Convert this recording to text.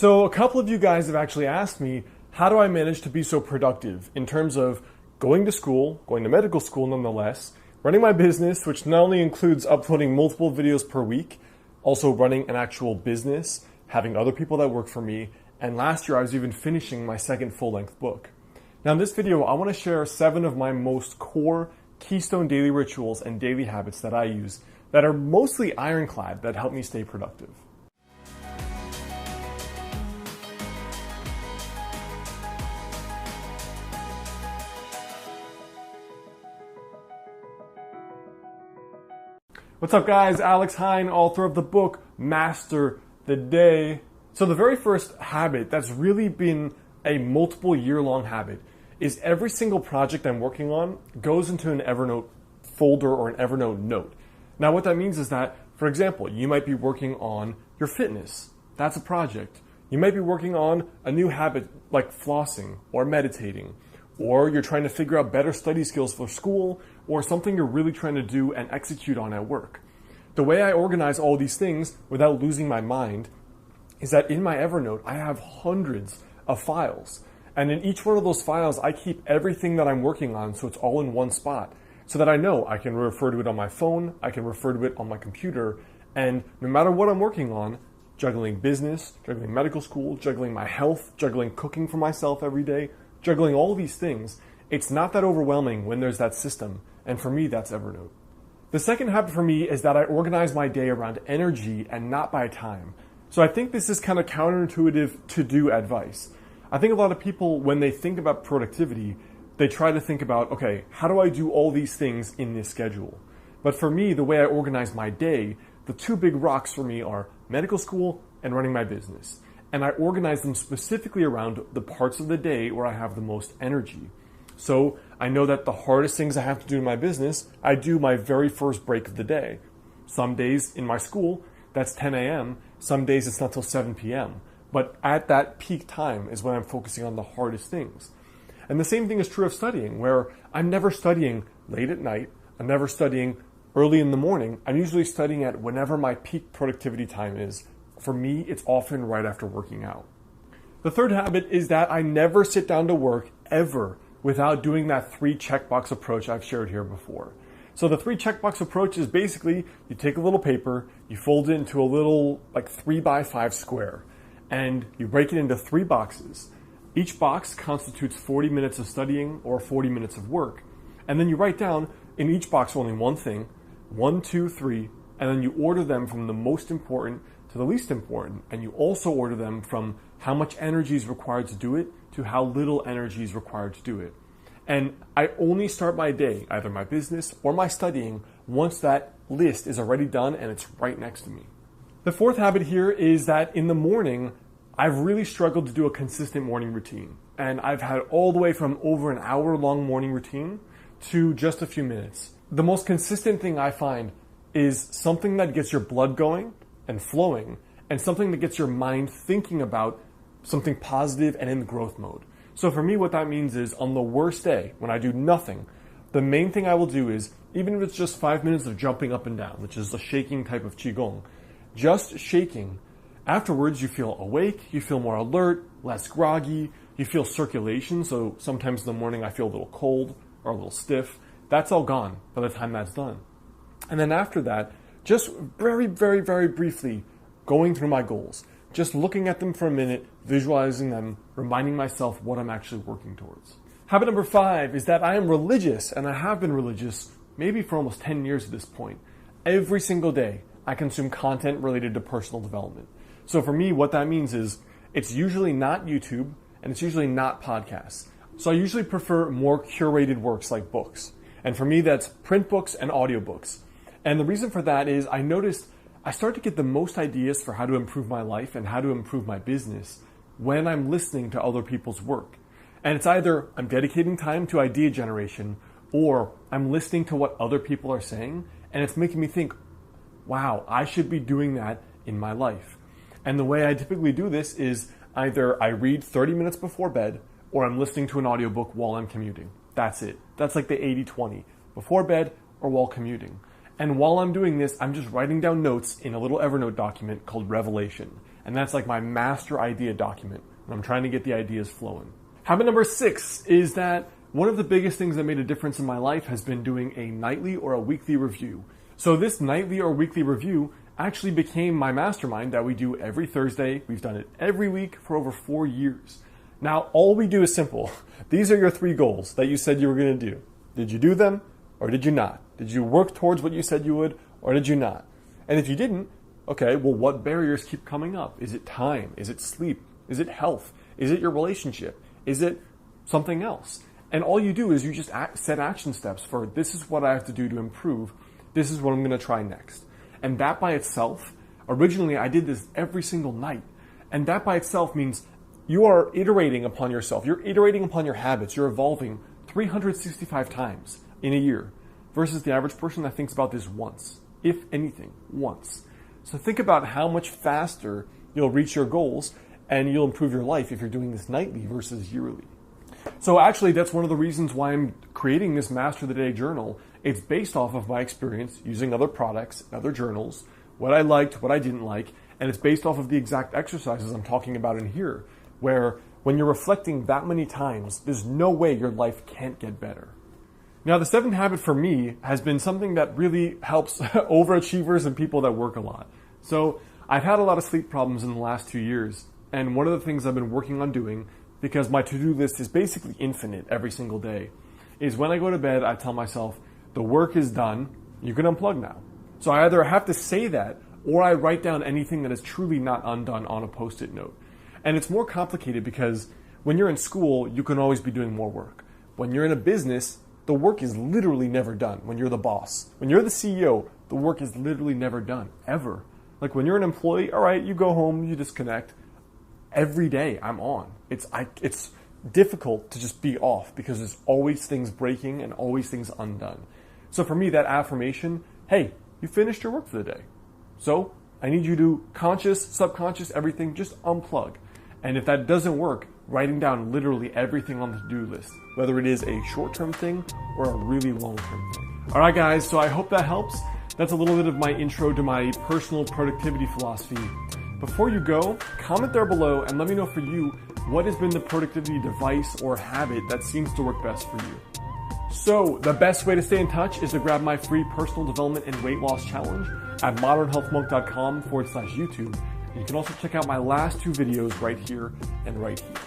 So a couple of you guys have actually asked me, how do I manage to be so productive in terms of going to school, going to medical school nonetheless, running my business, which not only includes uploading multiple videos per week, also running an actual business, having other people that work for me, and last year I was even finishing my second full-length book. Now in this video, I want to share 7 of my most core keystone daily rituals and daily habits that I use that are mostly ironclad that help me stay productive. What's up guys, Alex Hine, author of the book, Master the Day. So the very first habit that's really been a multiple year-long habit is every single project I'm working on goes into an Evernote folder or an Evernote note. Now what that means is that, for example, you might be working on your fitness. That's a project. You might be working on a new habit like flossing or meditating, or you're trying to figure out better study skills for school, or something you're really trying to do and execute on at work. The way I organize all these things without losing my mind is that in my Evernote, I have hundreds of files. And in each one of those files, I keep everything that I'm working on so it's all in one spot, so that I know I can refer to it on my phone, I can refer to it on my computer, and no matter what I'm working on, juggling business, juggling medical school, juggling my health, juggling cooking for myself every day, juggling all these things, it's not that overwhelming when there's that system, and for me, that's Evernote. The second habit for me is that I organize my day around energy and not by time. So I think this is kind of counterintuitive to-do advice. I think a lot of people, when they think about productivity, they try to think about, okay, how do I do all these things in this schedule? But for me, the way I organize my day, the 2 big rocks for me are medical school and running my business. And I organize them specifically around the parts of the day where I have the most energy. So I know that the hardest things I have to do in my business, I do my very first break of the day. Some days in my school, that's 10 a.m. Some days it's not till 7 p.m. But at that peak time is when I'm focusing on the hardest things. And the same thing is true of studying, where I'm never studying late at night. I'm never studying early in the morning. I'm usually studying at whenever my peak productivity time is. For me, it's often right after working out. The third habit is that I never sit down to work ever without doing that 3 checkbox approach I've shared here before. So the 3 checkbox approach is basically you take a little paper, you fold it into a little like 3x5 square, and you break it into 3 boxes. Each box constitutes 40 minutes of studying or 40 minutes of work. And then you write down in each box only one thing, 1, 2, 3, and then you order them from the most important to the least important. And you also order them from how much energy is required to do it to how little energy is required to do it. And I only start my day, either my business or my studying, once that list is already done and it's right next to me. The fourth habit here is that in the morning, I've really struggled to do a consistent morning routine. And I've had all the way from over an hour-long morning routine to just a few minutes. The most consistent thing I find is something that gets your blood going and flowing, and something that gets your mind thinking about something positive and in growth mode. So for me, what that means is on the worst day, when I do nothing, the main thing I will do is, even if it's just 5 minutes of jumping up and down, which is a shaking type of Qigong, just shaking, afterwards you feel awake, you feel more alert, less groggy, you feel circulation, so sometimes in the morning I feel a little cold or a little stiff. That's all gone by the time that's done. And then after that, just very, very, very briefly going through my goals. Just looking at them for a minute, visualizing them, reminding myself what I'm actually working towards. Habit number 5 is that I am religious, and I have been religious maybe for almost 10 years at this point. Every single day, I consume content related to personal development. So for me, what that means is it's usually not YouTube, and it's usually not podcasts. So I usually prefer more curated works like books. And for me, that's print books and audiobooks. And the reason for that is I noticed I start to get the most ideas for how to improve my life and how to improve my business when I'm listening to other people's work. And it's either I'm dedicating time to idea generation or I'm listening to what other people are saying and it's making me think, wow, I should be doing that in my life. And the way I typically do this is either I read 30 minutes before bed or I'm listening to an audiobook while I'm commuting. That's it. That's like the 80-20, before bed or while commuting. And while I'm doing this, I'm just writing down notes in a little Evernote document called Revelation. And that's like my master idea document when I'm trying to get the ideas flowing. Habit number 6 is that one of the biggest things that made a difference in my life has been doing a nightly or a weekly review. So this nightly or weekly review actually became my mastermind that we do every Thursday. We've done it every week for over 4 years. Now, all we do is simple. These are your 3 goals that you said you were going to do. Did you do them or did you not? Did you work towards what you said you would or did you not? And if you didn't, okay, well, what barriers keep coming up? Is it time? Is it sleep? Is it health? Is it your relationship? Is it something else? And all you do is you just set action steps for this is what I have to do to improve. This is what I'm going to try next. And that by itself, originally I did this every single night. And that by itself means you are iterating upon yourself. You're iterating upon your habits. You're evolving 365 times in a year versus the average person that thinks about this once, if anything, once. So think about how much faster you'll reach your goals and you'll improve your life if you're doing this nightly versus yearly. So actually, that's one of the reasons why I'm creating this Master the Day journal. It's based off of my experience using other products, other journals, what I liked, what I didn't like, and it's based off of the exact exercises I'm talking about in here, where when you're reflecting that many times, there's no way your life can't get better. Now, the 7th habit for me has been something that really helps overachievers and people that work a lot. So I've had a lot of sleep problems in the last 2 years, and one of the things I've been working on doing, because my to-do list is basically infinite every single day, is when I go to bed, I tell myself, the work is done, you can unplug now. So I either have to say that, or I write down anything that is truly not undone on a Post-it note. And it's more complicated because when you're in school, you can always be doing more work. When you're in a business, the work is literally never done when you're the boss. When you're the CEO, the work is literally never done, ever. Like when you're an employee, all right, you go home, you disconnect. Every day I'm on. It's difficult to just be off because there's always things breaking and always things undone. So for me, that affirmation, hey, you finished your work for the day. So I need you to conscious, subconscious, everything, just unplug. And if that doesn't work, writing down literally everything on the to-do list, whether it is a short-term thing or a really long-term thing. All right, guys, so I hope that helps. That's a little bit of my intro to my personal productivity philosophy. Before you go, comment there below and let me know for you what has been the productivity device or habit that seems to work best for you. So the best way to stay in touch is to grab my free personal development and weight loss challenge at modernhealthmonk.com/YouTube. You can also check out my last 2 videos right here and right here.